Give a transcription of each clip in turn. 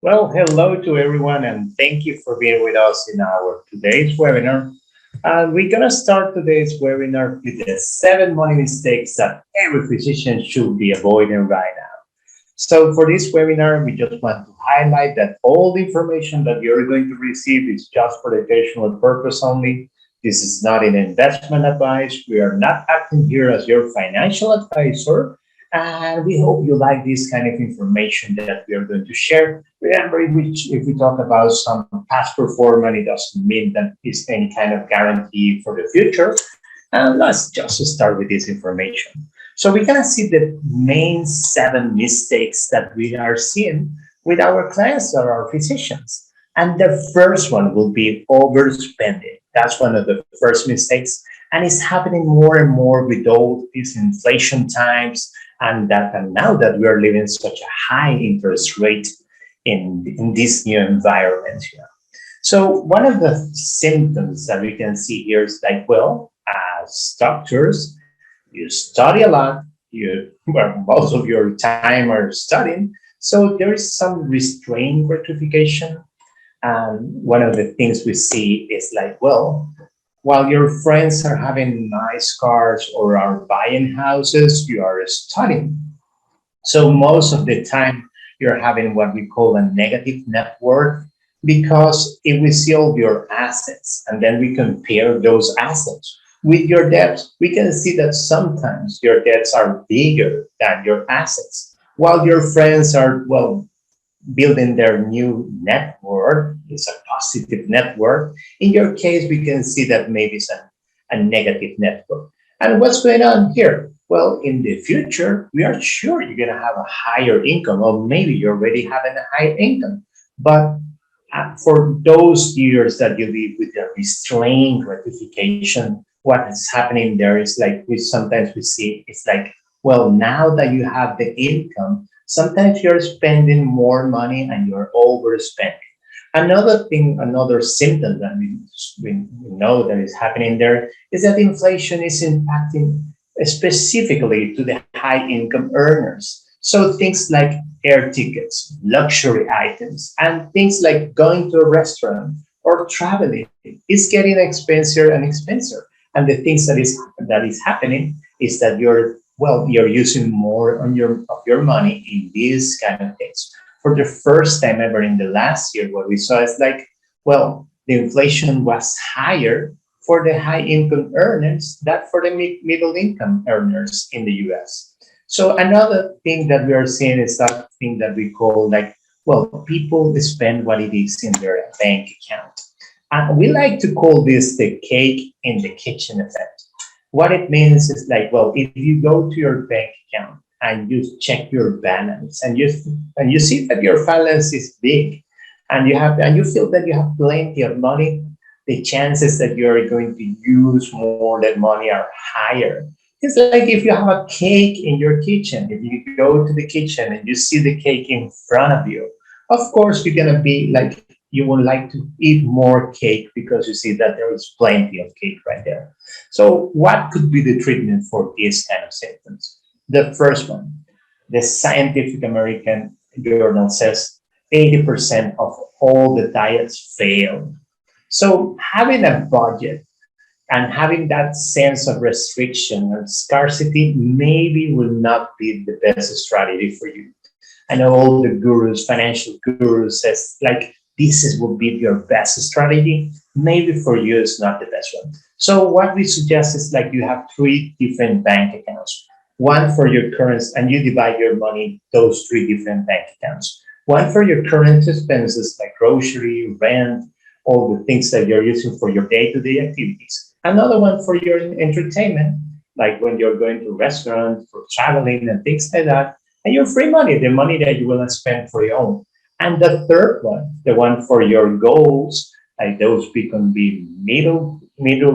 Well, hello to everyone, and thank you for being with us in our today's webinar. We're going to start today's webinar with the 7 money mistakes that every physician should be avoiding right now. So for this webinar, we just want to highlight that all the information that you're going to receive is just for educational purpose only. This is not an investment advice. We are not acting here as your financial advisor. And we hope you like this kind of information that we are going to share. Remember, if we talk about some past performance, it doesn't mean that it's any kind of guarantee for the future. And let's just start with this information. So we're going to see the main 7 mistakes that we are seeing with our clients or our physicians. And the first one will be overspending. That's one of the first mistakes. And it's happening more and more with all these inflation times and now that we are living such a high interest rate in this new environment. So one of the symptoms that we can see here is like, well, as doctors, you study a lot, most of your time are studying, so there is some restrained gratification. And one of the things we see is like, well, while your friends are having nice cars or are buying houses, you are studying. So most of the time, you're having what we call a negative net worth, because if we see all your assets and then we compare those assets with your debts, we can see that sometimes your debts are bigger than your assets, while your friends are, well, building their new network. It's a positive network. In your case, we can see that maybe it's a negative network. And what's going on here? Well, in the future, we are sure you're going to have a higher income, or maybe you're already having a high income. But for those years that you live with a restrained gratification, what is happening there is like we see it's like, well, now that you have the income, sometimes you're spending more money and you're overspending. Another thing, another symptom that we know that is happening there is that inflation is impacting specifically to the high income earners. So things like air tickets, luxury items, and things like going to a restaurant or traveling is getting expensive and expensive. And the things that is happening is that you're using more of your money in these kind of things. For the first time ever in the last year, what we saw is like, well, the inflation was higher for the high income earners than for the middle income earners in the US. So another thing that we are seeing is that thing that we call like, well, people spend what it is in their bank account. And we like to call this the cake in the kitchen effect. What it means is like, well, if you go to your bank account and you check your balance and you see that your balance is big and you feel that you have plenty of money, the chances that you're going to use more than money are higher. It's like if you have a cake in your kitchen, if you go to the kitchen and you see the cake in front of you, of course you're gonna be like, you would like to eat more cake because you see that there is plenty of cake right there. So what could be the treatment for these kind of symptoms? The first one, the Scientific American Journal says 80% of all the diets fail. So having a budget and having that sense of restriction and scarcity maybe will not be the best strategy for you. I know all the gurus, financial gurus, says like would be your best strategy. Maybe for you it's not the best one. So what we suggest is like you have 3 different bank accounts. One for your current, and you divide your money those 3 different bank accounts. One for your current expenses like grocery, rent, all the things that you're using for your day-to-day activities. Another one for your entertainment, like when you're going to restaurants, for traveling and things like that. And your free money, the money that you will spend for your own. And the third one, the one for your goals, like those can be middle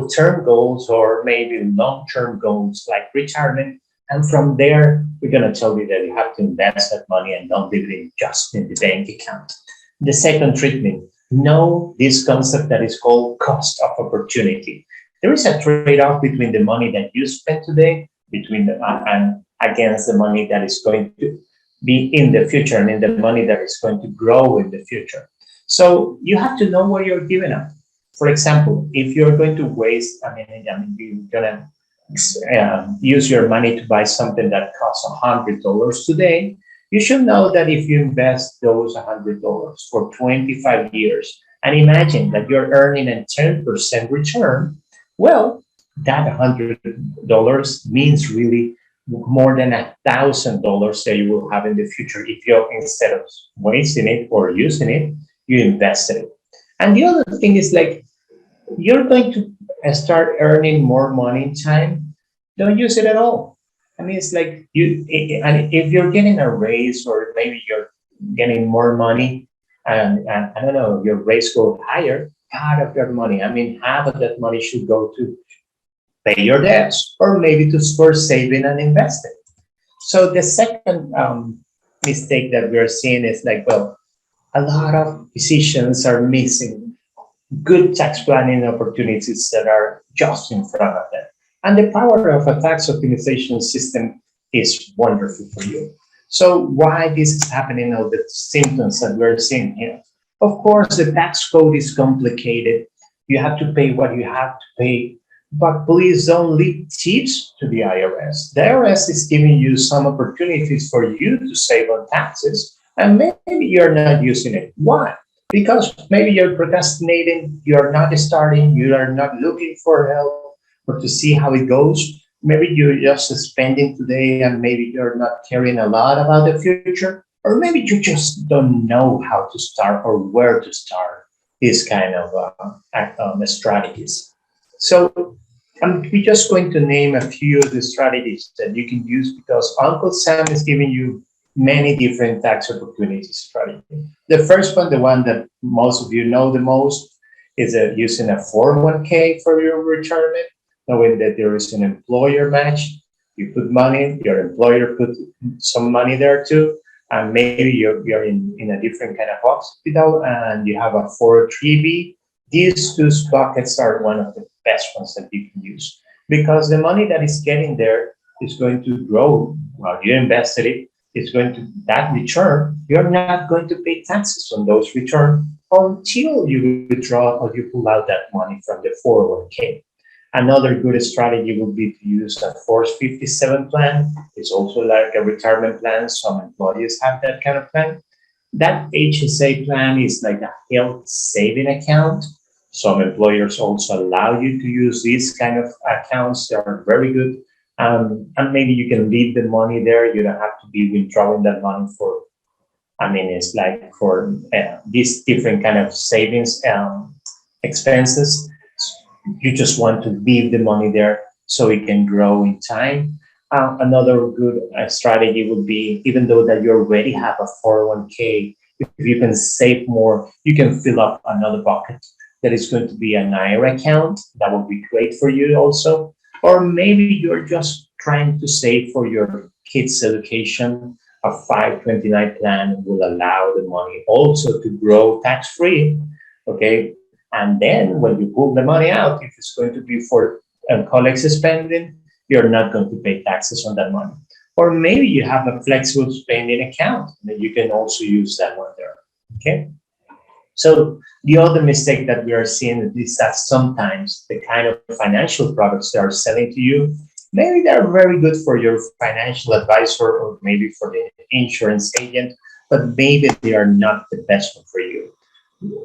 term goals or maybe long term goals like retirement. And from there, we're going to tell you that you have to invest that money and don't leave it just in the bank account. The second treatment, know this concept that is called cost of opportunity. There is a trade-off between the money that you spend today, and against the money that is going to be in the future and in the money that is going to grow in the future. So you have to know what you're giving up. For example, if you're going to waste, you're gonna use your money to buy something that costs $100 today, you should know that if you invest those $100 for 25 years and imagine that you're earning a 10% return, well, that $100 means really more than $1,000 that you will have in the future if you, instead of wasting it or using it, you invested it. And the other thing is like you're going to start earning more money in time, don't use it at all. I mean, it's like and if you're getting a raise or maybe you're getting more money and I don't know, your raise go higher, part of your money, I mean, half of that money should go to pay your debts or maybe to for saving and investing. So the second mistake that we're seeing is like, well, a lot of decisions are missing good tax planning opportunities that are just in front of them. And the power of a tax optimization system is wonderful for you. So why this is happening, all the symptoms that we're seeing here? Of course, the tax code is complicated. You have to pay what you have to pay, but please don't leave tips to the IRS. The IRS is giving you some opportunities for you to save on taxes, and maybe you're not using it. Why? Because maybe you're procrastinating, you're not starting, you are not looking for help or to see how it goes. Maybe you're just spending today and maybe you're not caring a lot about the future, or maybe you just don't know how to start or where to start these kind of strategies. So we're just going to name a few of the strategies that you can use because Uncle Sam is giving you many different tax opportunities strategy. The first one, the one that most of you know the most, is using a 401k for your retirement, knowing that there is an employer match. You put money, your employer put some money there too, and maybe you're in a different kind of hospital and you have a 403b. These two buckets are one of the best ones that you can use because the money that is getting there is going to grow while you invested it. It's going to, that return, you're not going to pay taxes on those returns until you withdraw or you pull out that money from the 401k. Another good strategy would be to use a Force 57 plan. It's also like a retirement plan. Some employees have that kind of plan. That HSA plan is like a health saving account. Some employers also allow you to use these kind of accounts. They are very good. And maybe you can leave the money there. You don't have to be withdrawing that money for, it's like for these different kind of savings expenses. You just want to leave the money there so it can grow in time. Another good strategy would be, even though that you already have a 401k, if you can save more, you can fill up another bucket that is going to be an IRA account. That would be great for you also. Or maybe you're just trying to save for your kids' education. A 529 plan will allow the money also to grow tax-free, okay? And then when you pull the money out, if it's going to be for college spending, you're not going to pay taxes on that money. Or maybe you have a flexible spending account that you can also use that one there, okay? So the other mistake that we are seeing is that sometimes the kind of financial products they are selling to you, maybe they're very good for your financial advisor or maybe for the insurance agent, but maybe they are not the best one for you.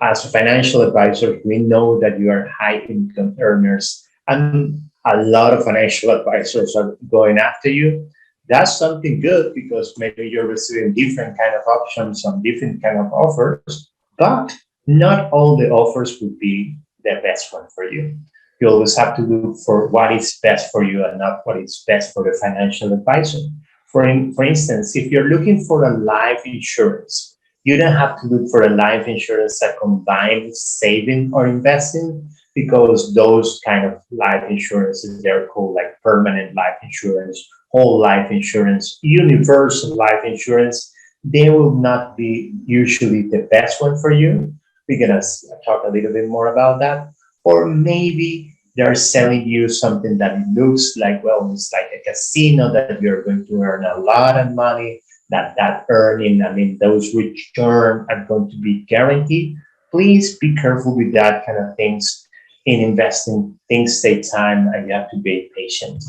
As a financial advisor, we know that you are high income earners and a lot of financial advisors are going after you. That's something good because maybe you're receiving different kind of options on different kind of offers, but not all the offers would be the best one for you. You always have to look for what is best for you and not what is best for the financial advisor. For instance, if you're looking for a life insurance, you don't have to look for a life insurance that combines saving or investing because those kind of life insurances, they're called like permanent life insurance, whole life insurance, universal life insurance. They will not be usually the best one for you. We're gonna talk a little bit more about that. Or maybe they're selling you something that looks like, well, it's like a casino that you're going to earn a lot of money that earning, I mean, those return are going to be guaranteed. Please be careful with that kind of things in investing. Things take time and you have to be patient.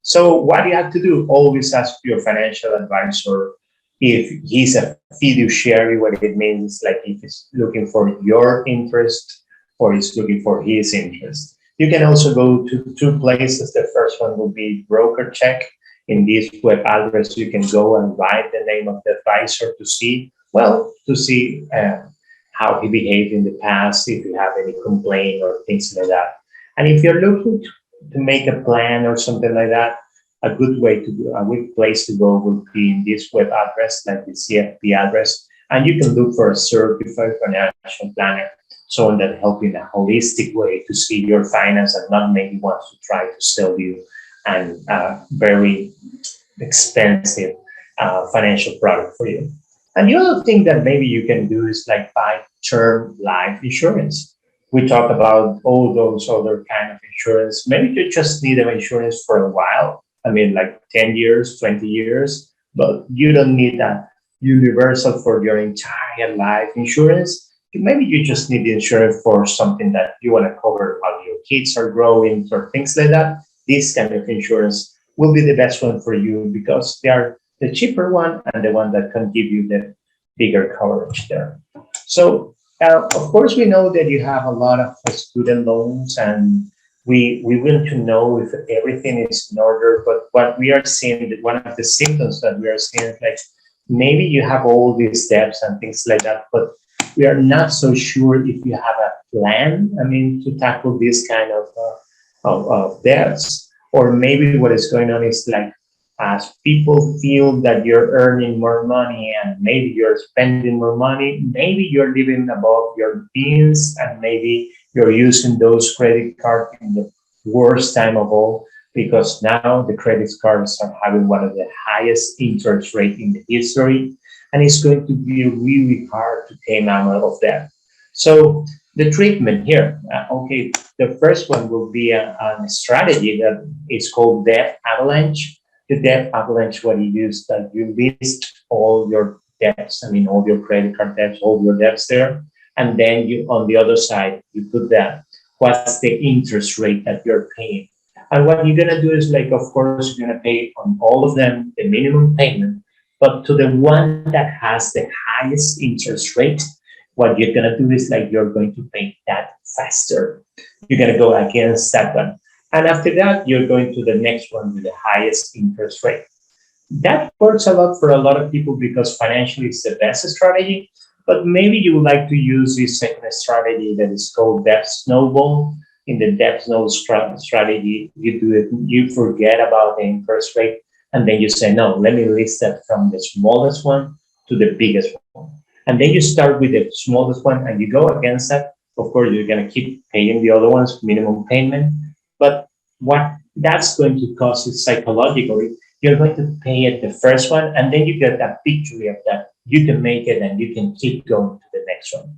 So what do you have to do? Always ask your financial advisor if he's a fiduciary, what it means, like if he's looking for your interest or he's looking for his interest. You can also go to two places. The first one will be broker check. In this web address, you can go and write the name of the advisor to see, well, to see how he behaved in the past, if you have any complaint or things like that. And if you're looking to make a plan or something like that, a good way to do, a good place to go would be in this web address, like the CFP address, and you can look for a certified financial planner, someone that help you in a holistic way to see your finance and not maybe wants to try to sell you and very expensive financial product for you. And the other thing that maybe you can do is like buy term life insurance. We talk about all those other kind of insurance. Maybe you just need an insurance for a while. I mean, like 10 years, 20 years, but you don't need a universal for your entire life insurance. Maybe you just need the insurance for something that you want to cover while your kids are growing or things like that. This kind of insurance will be the best one for you because they are the cheaper one and the one that can give you the bigger coverage there. So, of course, we know that you have a lot of student loans, and we want to know if everything is in order. But what we are seeing, that one of the symptoms that we are seeing is like maybe you have all these debts and things like that, but we are not so sure if you have a plan, I mean, to tackle this kind of debts. Or maybe what is going on is like as people feel that you're earning more money and maybe you're spending more money, maybe you're living above your means and maybe you're using those credit cards in the worst time of all because now the credit cards are having one of the highest interest rate in the history, and it's going to be really hard to came out of that. So the treatment here, okay, the first one will be a strategy that is called debt avalanche. The debt avalanche, what you use, that you list all your debts, I mean, all your credit card debts, all your debts there. And then you, on the other side, you put that, what's the interest rate that you're paying. And what you're gonna do is like, of course, you're gonna pay on all of them the minimum payment, but to the one that has the highest interest rate, what you're gonna do is like you're going to pay that faster. You're gonna go against that one. And after that, you're going to the next one with the highest interest rate. That works a lot for a lot of people because financially it's the best strategy, but maybe you would like to use this second strategy that is called debt snowball. In the debt snowball strategy, you do it, you forget about the interest rate, and then you say, no, let me list that from the smallest one to the biggest one. And then you start with the smallest one and you go against that. Of course, you're going to keep paying the other ones, minimum payment. But what that's going to cost is psychologically, you're going to pay it the first one, and then you get that victory of that. You can make it and you can keep going to the next one.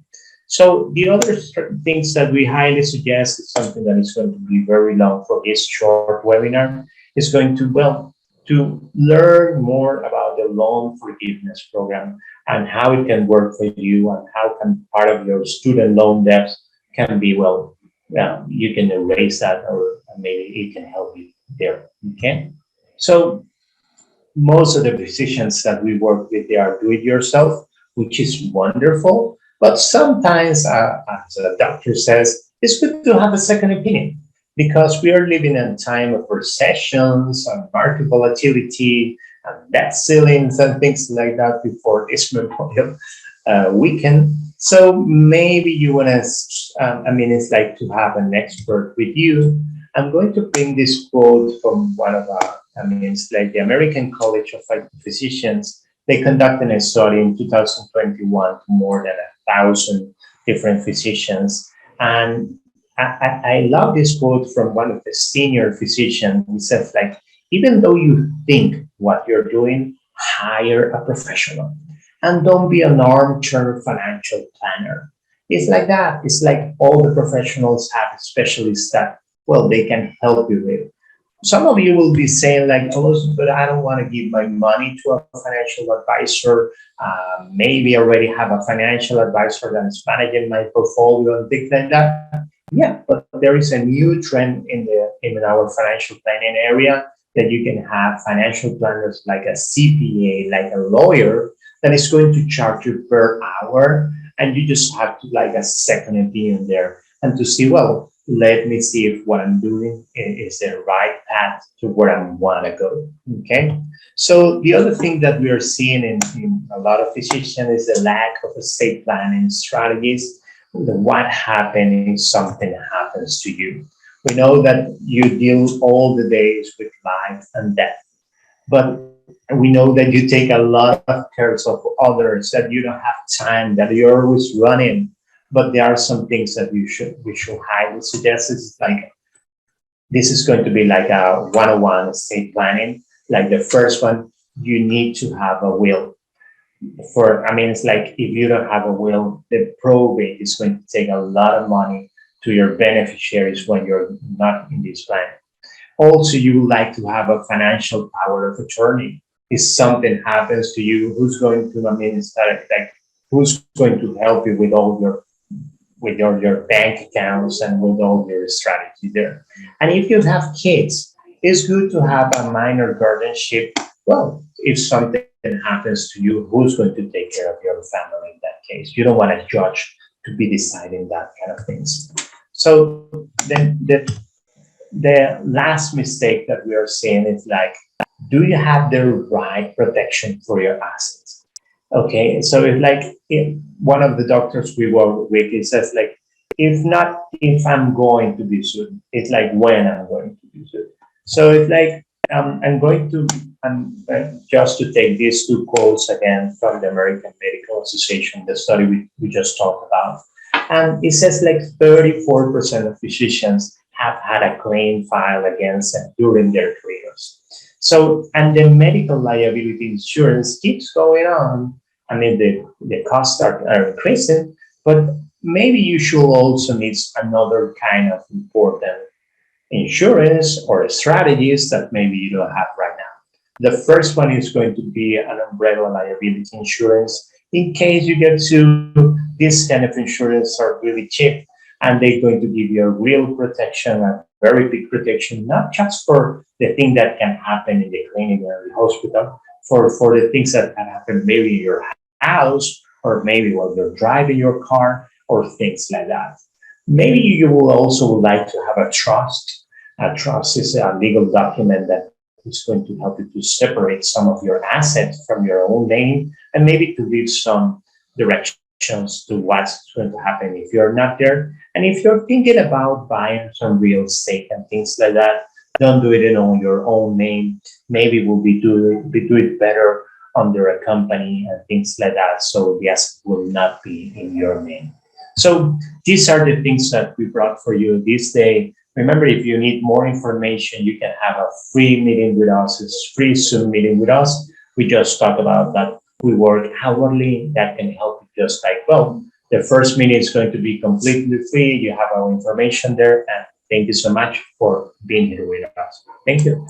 So the other things that we highly suggest is something that is going to be very long for this short webinar, is going to, well, to learn more about the loan forgiveness program and how it can work for you and how can part of your student loan debts can be, well, you can erase that or maybe it can help you there, okay? So most of the physicians that we work with, they are do-it-yourself, which is wonderful. But sometimes, as a doctor says, it's good to have a second opinion because we are living in a time of recessions and market volatility and debt ceilings and things like that before this Memorial weekend. So maybe you want to, I mean, it's like to have an expert with you. I'm going to bring this quote from one of our, I mean, it's like the American College of Physicians. They conducted a study in 2021 to more than 1,000 different physicians. And I love this quote from one of the senior physicians. He says, like, even though you think what you're doing, hire a professional and don't be an armchair financial planner. It's like that. It's like all the professionals have specialists that, well, they can help you with. Some of you will be saying like, oh, but I don't want to give my money to a financial advisor. Maybe I already have a financial advisor that is managing my portfolio and things like that. Yeah, but there is a new trend in our financial planning area that you can have financial planners like a CPA, like a lawyer that is going to charge you per hour, and you just have to like a second opinion there and to see, well, let me see if what I'm doing is the right path to where I want to go. Okay. So the other thing that we are seeing in a lot of physicians is the lack of estate planning strategies. What happens if something happens to you? We know that you deal all the days with life and death, but we know that you take a lot of cares of others, that you don't have time, that you're always running. But there are some things that we should highly suggest. Is like this is going to be like a 101 estate planning. Like the first one, you need to have a will. I mean, it's like if you don't have a will, the probate is going to take a lot of money to your beneficiaries when you're not in this plan. Also, you would like to have a financial power of attorney. If something happens to you, who's going to, I mean, it's like who's going to help you with all your bank accounts and with all your strategy there. And if you have kids, it's good to have a minor guardianship. Well, if something happens to you, who's going to take care of your family in that case? You don't want a judge to be deciding that kind of things. So then the last mistake that we are seeing is like, do you have the right protection for your assets? Okay, so it's like if one of the doctors we work with, he says like, if not if I'm going to be sued, it's like when I'm going to be sued. So it's like I'm going to just to take these two quotes again from the American Medical Association, the study we just talked about, and it says like 34% of physicians have had a claim filed against them during their careers. So, and the medical liability insurance keeps going on. I mean, the costs are increasing, but maybe you should also need another kind of important insurance or strategies that maybe you don't have right now. The first one is going to be an umbrella liability insurance. In case you get sued, this kind of insurance are really cheap and they're going to give you a real protection, a very big protection, not just for the thing that can happen in the clinic or the hospital, for the things that can happen maybe in your house or maybe while you're driving your car or things like that. Maybe you will also like to have a trust. A trust is a legal document that is going to help you to separate some of your assets from your own name and maybe to give some directions to what's going to happen if you're not there. And if you're thinking about buying some real estate and things like that, don't do it in on your own name. Maybe we'll do it better under a company and things like that. So the asset will not be in your name. So these are the things that we brought for you this day. Remember, if you need more information, you can have a free meeting with us. It's free Zoom meeting with us. We just talked about that. We work hourly. That can help you just like, well, the first meeting is going to be completely free. You have our information there. And thank you so much for being here with us. Thank you.